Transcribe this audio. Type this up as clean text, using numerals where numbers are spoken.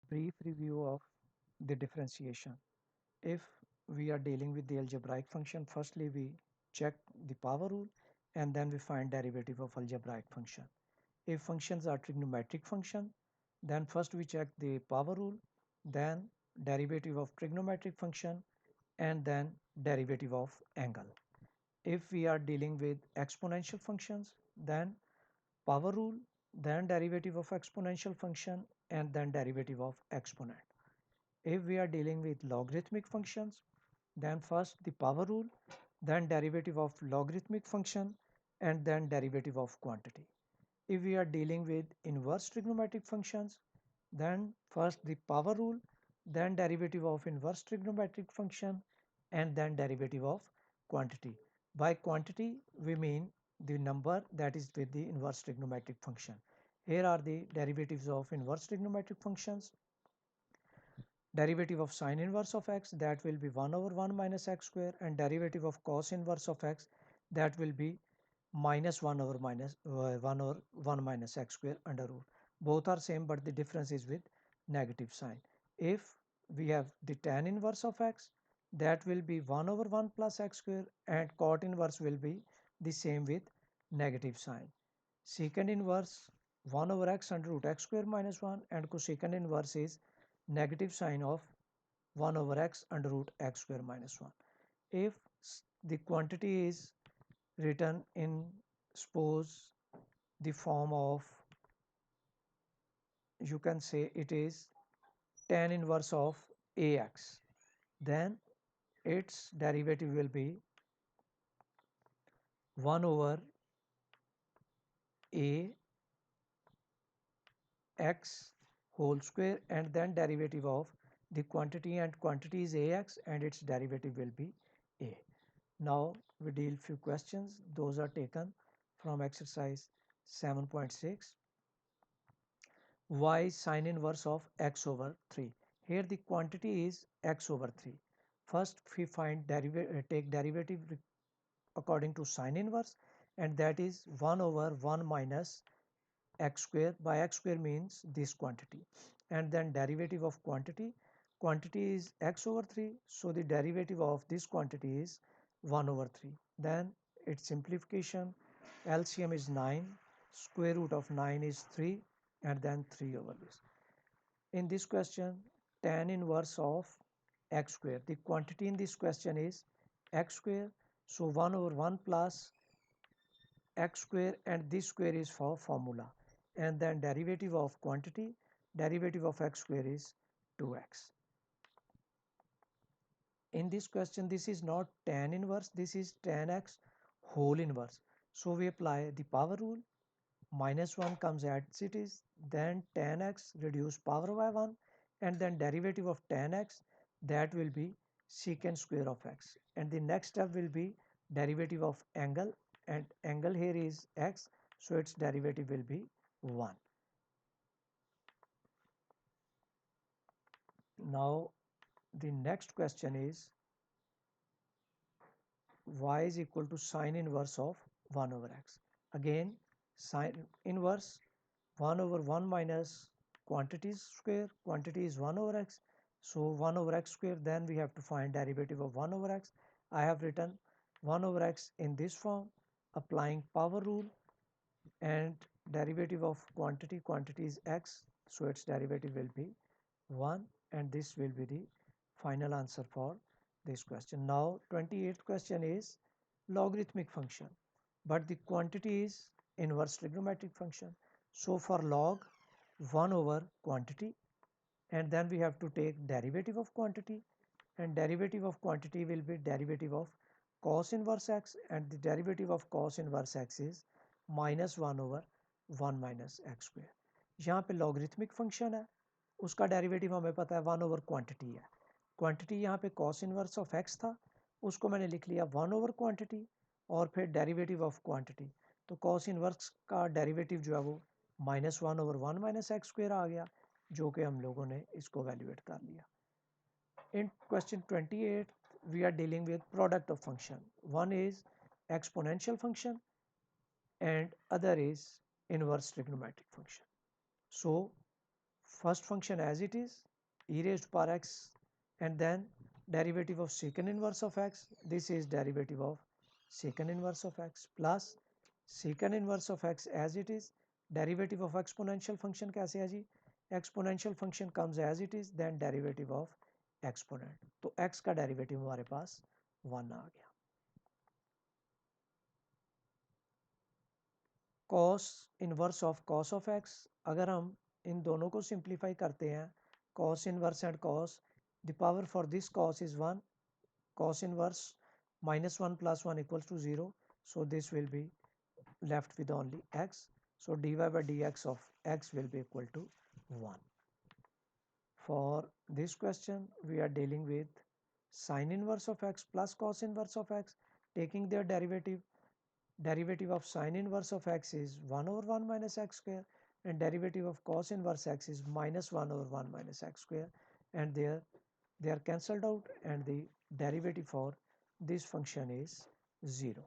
Brief review of the differentiation. If we are dealing with the algebraic function, firstly we check the power rule and then we find derivative of algebraic function. If functions are trigonometric function, then first we check the power rule, then derivative of trigonometric function, and then derivative of angle. If we are dealing with exponential functions, then power rule, then derivative of exponential function, and then derivative of exponent. If we are dealing with logarithmic functions, then first the power rule, then derivative of logarithmic function, and then derivative of quantity. If we are dealing with inverse trigonometric functions, then first the power rule, then derivative of inverse trigonometric function, and then derivative of quantity. By quantity, we mean the number that is with the inverse trigonometric function. Here are the derivatives of inverse trigonometric functions. Derivative of sine inverse of x, that will be 1 over 1 minus x square, and derivative of cos inverse of x, that will be minus 1 over 1 over 1 minus x square under root. Both are same, but the difference is with negative sign. If we have the tan inverse of x, that will be 1 over 1 plus x square, and cot inverse will be the same with negative sign. Secant inverse 1 over x under root x square minus 1, and cosecant inverse is negative sign of 1 over x under root x square minus 1. If the quantity is written in, suppose, the form of, you can say it is tan inverse of ax, then its derivative will be 1 over a x whole square, and then derivative of the quantity, and quantity is ax, and its derivative will be a. Now we deal few questions. Those are taken from exercise 7.6. Y sine inverse of x over 3. Here the quantity is x over 3. First we find take derivative according to sine inverse, and that is 1 over 1 minus x square. By x square means this quantity, and then derivative of quantity. Quantity is x over 3, so the derivative of this quantity is 1 over 3. Then its simplification, LCM is 9, square root of 9 is 3, and then 3 over this. In this question, tan inverse of x square, the quantity in this question is x square, so 1 over 1 plus x square, and this square is for formula, and then derivative of quantity, derivative of x square is 2x. In this question, this is not tan inverse, this is tan x whole inverse, so we apply the power rule. Minus 1 comes as it is, then tan x reduce power by 1, and then derivative of tan x, that will be secant square of x, and the next step will be derivative of angle, and angle here is x, so its derivative will be 1. Now the next question is y is equal to sine inverse of 1 over x. Again, sine inverse 1 over 1 minus quantity square, quantity is 1 over x, so 1 over x square, then we have to find derivative of 1 over x. I have written 1 over x in this form, applying power rule, and derivative of quantity, quantity is x, so its derivative will be 1, and this will be the final answer for this question. Now 28th question is logarithmic function, but the quantity is inverse trigonometric function. So for log 1 over quantity, and then we have to take derivative of quantity, and derivative of quantity will be derivative of cos inverse x, and the derivative of cos inverse x is minus 1 over 1 minus x square. यहाँ पे logarithmic function है, उसका derivative हमें पता है 1 over quantity है. Quantity यहाँ पे कॉस इनवर्स ऑफ एक्स था, उसको मैंने लिख लिया 1 ओवर क्वांटिटी, और फिर डेरिवेटिव ऑफ क्वांटिटी, तो कॉस इनवर्स का डेरिवेटिव जो है वो minus 1 over 1 minus x square आ गया, जो कि हम लोगों ने इसको वैल्यूएट कर लिया. In question 28, we are dealing with product of function. One is exponential function and other is inverse trigonometric function. So first function as it is, e raised to power x, and then derivative of secant inverse of x, this is derivative of secant inverse of x, plus secant inverse of x as it is, derivative of exponential function कैसे है जी, exponential function comes as it is, then derivative of exponent, तो x का derivative हमारे पास 1 आ गया. cos inverse of cos of x, अगर हम इन दोनों को सिंप्लीफाई करते हैं, cos inverse and cos, the power for this cos is 1, cos inverse minus 1 plus 1 equals to 0, so this will be left with only x, so dy by dx of x will be equal to 1. For this question we are dealing with sin inverse of x plus cos inverse of x, taking their derivative. Derivative of sin inverse of x is 1 over 1 minus x square, and derivative of cos inverse x is minus 1 over 1 minus x square, and they are cancelled out, and the derivative for this function is 0.